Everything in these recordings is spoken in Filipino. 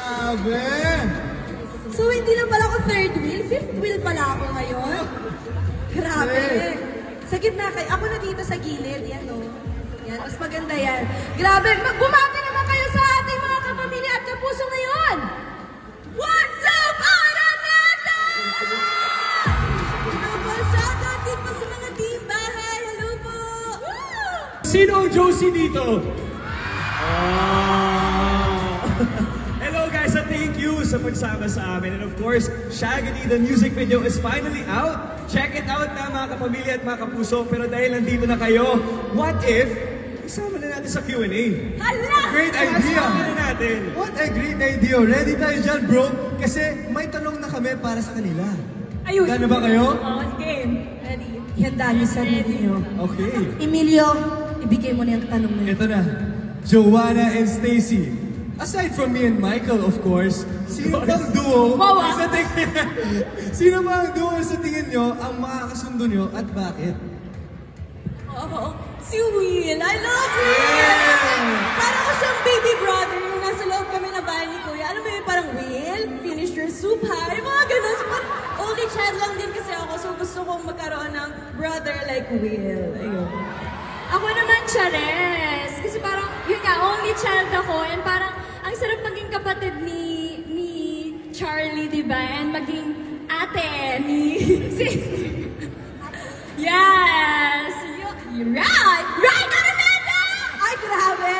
Grabe! So, hindi lang pala ako third wheel, fifth wheel pala ako ngayon. Grabe. Sa gitna kayo. Ako na dito sa gilid. Yan, o. Yan, mas maganda yan. Grabe. Bumati naman kayo sa ating mga kapamilya at kapuso ngayon. What's up, Araneta? Hello po, shoutout din po sa mga team bahay. Hello po. Sino ang Josie dito? Hello guys, and thank you sa pagsama sa amin. And of course, Shaggy, the music video is finally out. Check it out na mga kapamilya at mga kapuso. Pero dahil nandito na kayo, what if isama na natin sa Q&A? Hala! Great idea! Isama na natin. What a great idea! Ready tayo dyan, bro? Kasi may tanong na kami para sa kanila. Ayun. Gano ba kayo? Game. Ready. Ihanda niyo sarili niyo. Okay. Emilio, ibigay mo na yung tanong mo. Ito na. Joanna and Stacy. Aside from me and Michael, of course, sino bang duo sa tingin sino bang duo sa tingin nyo ang makakasundo nyo at bakit? Oo. Si Will. I love Will! Parang ko siyang baby brother yung nasa loob kami na bahay ni Kuya. Ano ba yun? Parang Will, finish your soup ha? Yung mga ganun. So, parang only child lang din kasi ako. So gusto kong magkaroon ng brother like Will. Ayun. Ako naman, Chares. Kasi parang, yun nga, only child ako. And parang, ang sarap maging kapatid ni Charlie, di ba? And maging ate ni sister. Yes! You're right! Right, Araneta! Ay, grabe!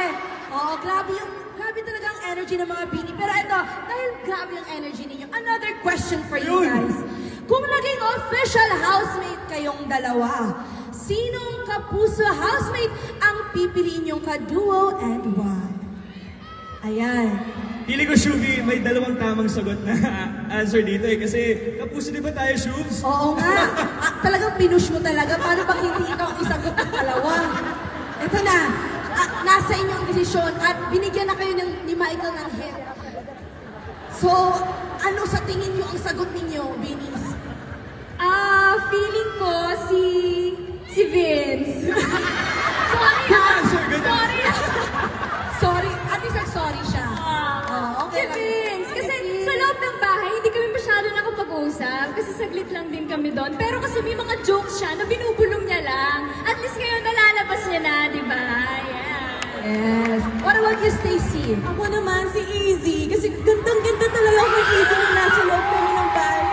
Oo, grabe talaga ang energy ng mga Bini. Pero ito, dahil grabe ang energy ninyo, another question for you guys. Kung naging official housemate kayong dalawa, sinong kapuso housemate ang pipiliin yung ka-duo and why? Ayan. Pili ko, Shubi, may dalawang tamang sagot na answer dito eh. Kasi kapuso di ba tayo, Shubs? Oo nga. Talagang pinush mo talaga. Paano bang hindi ikaw ang isagot ng dalawa? Ito na. Nasa inyong desisyon at binigyan na kayo ni Michael ng hint. So, ano sa tingin niyo ang sagot ninyo, Binis? Feeling ko si Vince. Sorry Good ha! answer, good Sorry ha! Sorry. At least sorry siya. Si Vince. Kasi sa loob ng bahay, hindi kami masyado nakapag-usap. Kasi saglit lang din kami doon. Pero kasi may mga jokes siya na binubulong niya lang. At least ngayon nalalabas niya na, di ba? Yeah. Yes. What about you, Stacy? Ako naman, si Easy. Kasi gandang-ganda talaga ako kay Easy nung nasa loob kami ng bahay.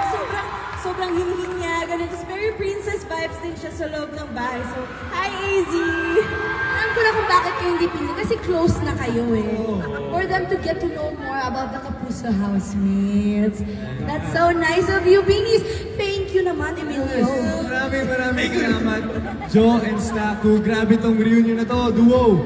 Sobrang hinihin niya. Ganun. Tapos very princess vibes din siya sa loob ng bahay. So, hi, Easy! Alam ko na kung bakit kayo hindi pili. Kasi close na kayo eh. For them to get to know more about the Kapuso housemates. That's so nice of you, Binis. Thank you naman, Emilio. Maraming salamat. Joe and Staku, grabe tong reunion na to, duo.